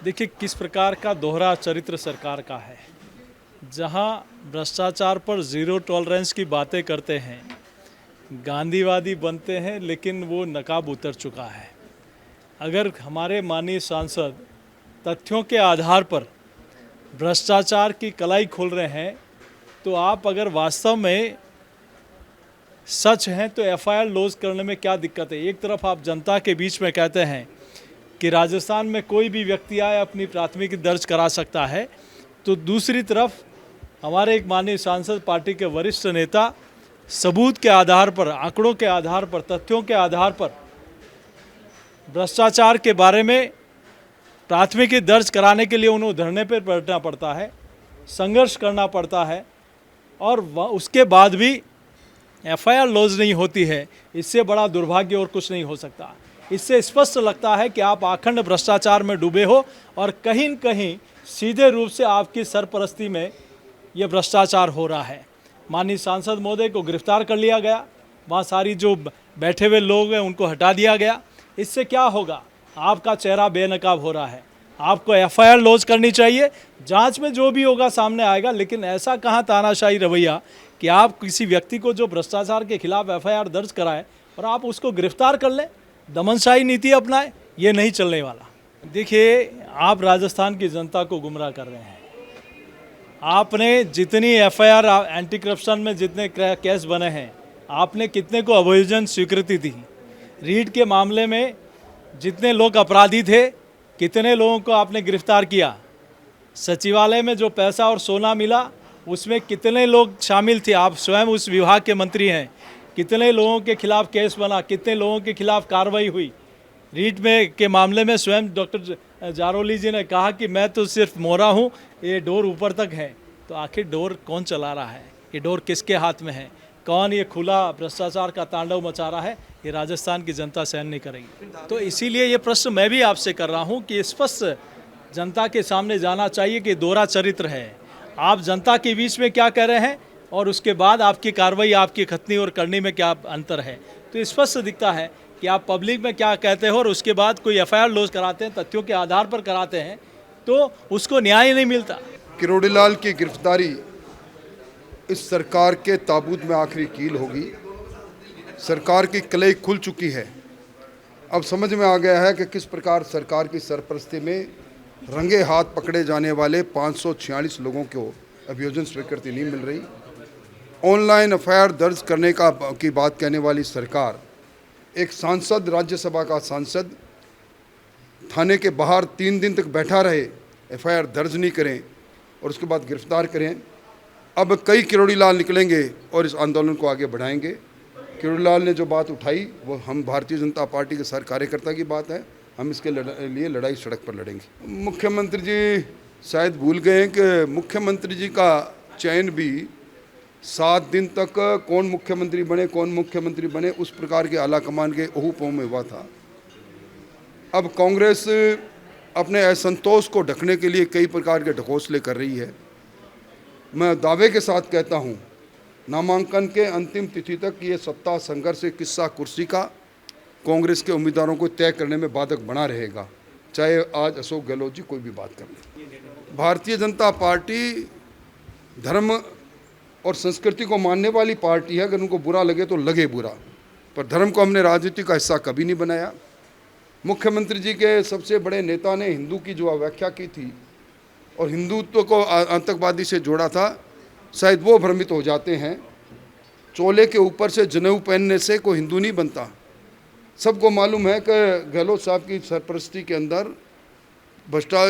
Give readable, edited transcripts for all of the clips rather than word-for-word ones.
देखिए किस प्रकार का दोहरा चरित्र सरकार का है। जहां भ्रष्टाचार पर ज़ीरो टॉलरेंस की बातें करते हैं, गांधीवादी बनते हैं, लेकिन वो नकाब उतर चुका है। अगर हमारे माननीय सांसद तथ्यों के आधार पर भ्रष्टाचार की कलाई खोल रहे हैं, तो आप अगर वास्तव में सच हैं तो एफआईआर लॉन्च करने में क्या दिक्कत है। एक तरफ आप जनता के बीच में कहते हैं कि राजस्थान में कोई भी व्यक्ति आए अपनी प्राथमिकी दर्ज करा सकता है, तो दूसरी तरफ हमारे एक माननीय सांसद, पार्टी के वरिष्ठ नेता सबूत के आधार पर, आंकड़ों के आधार पर, तथ्यों के आधार पर भ्रष्टाचार के बारे में प्राथमिकी दर्ज कराने के लिए उन्हें धरने पर बैठना पड़ता है, संघर्ष करना पड़ता है, और उसके बाद भी एफआईआर लॉन्च नहीं होती है। इससे बड़ा दुर्भाग्य और कुछ नहीं हो सकता। इससे स्पष्ट लगता है कि आप अखंड भ्रष्टाचार में डूबे हो और कहीं न कहीं सीधे रूप से आपकी सरपरस्ती में ये भ्रष्टाचार हो रहा है। माननीय सांसद महोदय को गिरफ्तार कर लिया गया, वहाँ सारी जो बैठे हुए लोग हैं उनको हटा दिया गया। इससे क्या होगा? आपका चेहरा बेनकाब हो रहा है। आपको एफआईआर लॉन्च करनी चाहिए, जांच में जो भी होगा सामने आएगा, लेकिन ऐसा कहाँ तानाशाही रवैया कि आप किसी व्यक्ति को जो भ्रष्टाचार के खिलाफ एफआईआर दर्ज कराएं और आप उसको गिरफ्तार कर लें, दमनशाही नीति अपनाएं, ये नहीं चलने वाला। देखिए, आप राजस्थान की जनता को गुमराह कर रहे हैं। आपने जितनी एफआईआर एंटी करप्शन में जितने केस बने हैं, आपने कितने को अभियोजन स्वीकृति दी। रीट के मामले में जितने लोग अपराधी थे, कितने लोगों को आपने गिरफ्तार किया। सचिवालय में जो पैसा और सोना मिला, उसमें कितने लोग शामिल थे। आप स्वयं उस विभाग के मंत्री हैं। कितने लोगों के खिलाफ केस बना, कितने लोगों के खिलाफ कार्रवाई हुई। रीट में के मामले में स्वयं डॉक्टर जारोली जी ने कहा कि मैं तो सिर्फ मोहरा हूँ, ये डोर ऊपर तक है। तो आखिर डोर कौन चला रहा है? ये डोर किसके हाथ में है? कौन ये खुला भ्रष्टाचार का तांडव मचा रहा है? ये राजस्थान की जनता सहन नहीं करेगी। तो इसीलिए ये प्रश्न मैं भी आपसे कर रहा हूँ कि स्पष्ट जनता के सामने जाना चाहिए कि दोहरा चरित्र है। आप जनता के बीच में क्या कह रहे हैं और उसके बाद आपकी कार्रवाई, आपकी खतनी और करनी में क्या अंतर है। तो स्पष्ट दिखता है कि आप पब्लिक में क्या कहते हो और उसके बाद कोई एफआईआर लॉन्च कराते हैं, तथ्यों के आधार पर कराते हैं, तो उसको न्याय नहीं मिलता। किरोड़ीलाल की गिरफ्तारी इस सरकार के ताबूत में आखिरी कील होगी। सरकार की कलई खुल चुकी है। अब समझ में आ गया है कि किस प्रकार सरकार की सरपरस्ती में रंगे हाथ पकड़े जाने वाले 546 लोगों को अभियोजन स्वीकृति नहीं मिल रही। ऑनलाइन एफआईआर दर्ज करने की बात कहने वाली सरकार, एक सांसद, राज्यसभा का सांसद थाने के बाहर 3 दिन तक बैठा रहे, एफआईआर दर्ज नहीं करें और उसके बाद गिरफ्तार करें। अब कई किरोड़ीलाल निकलेंगे और इस आंदोलन को आगे बढ़ाएंगे। किरोड़ीलाल ने जो बात उठाई वो हम भारतीय जनता पार्टी के सर कार्यकर्ता की बात है। हम इसके लिए लड़ाई सड़क पर लड़ेंगे। मुख्यमंत्री जी शायद भूल गए कि मुख्यमंत्री जी का चयन भी 7 दिन तक कौन मुख्यमंत्री बने उस प्रकार के आला कमान के ओहू-पोह में हुआ था। अब कांग्रेस अपने असंतोष को ढकने के लिए कई प्रकार के ढकोसले कर रही है। मैं दावे के साथ कहता हूं, नामांकन के अंतिम तिथि तक ये सत्ता संघर्ष किस्सा कुर्सी का कांग्रेस के उम्मीदवारों को तय करने में बाधक बना रहेगा, चाहे आज अशोक गहलोत जी कोई भी बात कर लें। भारतीय जनता पार्टी धर्म और संस्कृति को मानने वाली पार्टी है। अगर उनको बुरा लगे तो लगे बुरा, पर धर्म को हमने राजनीति का हिस्सा कभी नहीं बनाया। मुख्यमंत्री जी के सबसे बड़े नेता ने हिंदू की जो व्याख्या की थी और हिंदुत्व को आतंकवादी से जोड़ा था, शायद वो भ्रमित हो जाते हैं। चोले के ऊपर से जनेऊ पहनने से कोई हिंदू नहीं बनता। सबको मालूम है कि गहलोत साहब की सरपरस्ती के अंदर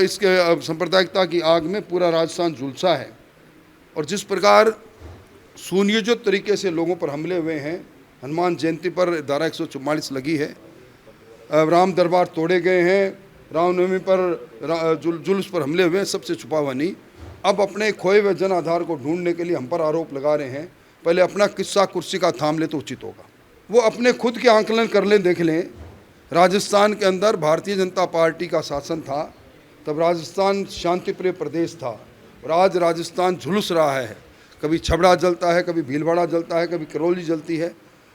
इसके सांप्रदायिकता की आग में पूरा राजस्थान झुलसा है। और जिस प्रकार सुनियोजित तरीके से लोगों पर हमले हुए हैं, हनुमान जयंती पर धारा 144 लगी है, राम दरबार तोड़े गए हैं, रामनवमी पर जुलूस पर हमले हुए हैं, सबसे छुपा हुआ नहीं। अब अपने खोए हुए जन आधार को ढूंढने के लिए हम पर आरोप लगा रहे हैं। पहले अपना किस्सा कुर्सी का थाम ले तो उचित होगा। वो अपने खुद के आंकलन कर लें, देख लें। राजस्थान के अंदर भारतीय जनता पार्टी का शासन था, तब राजस्थान शांतिप्रिय प्रदेश था, और आज राजस्थान झुलस रहा है। कभी छबड़ा जलता है, कभी भीलवाड़ा जलता है, कभी करौली जलती है।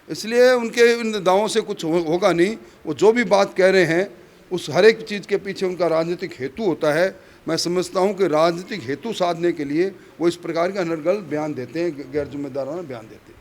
इसलिए उनके इन दावों से कुछ होगा नहीं। वो जो भी बात कह रहे हैं उस हर एक चीज़ के पीछे उनका राजनीतिक हेतु होता है। मैं समझता हूं कि राजनीतिक हेतु साधने के लिए वो इस प्रकार के अनर्गल बयान देते हैं, गैर जिम्मेदाराना बयान देते हैं।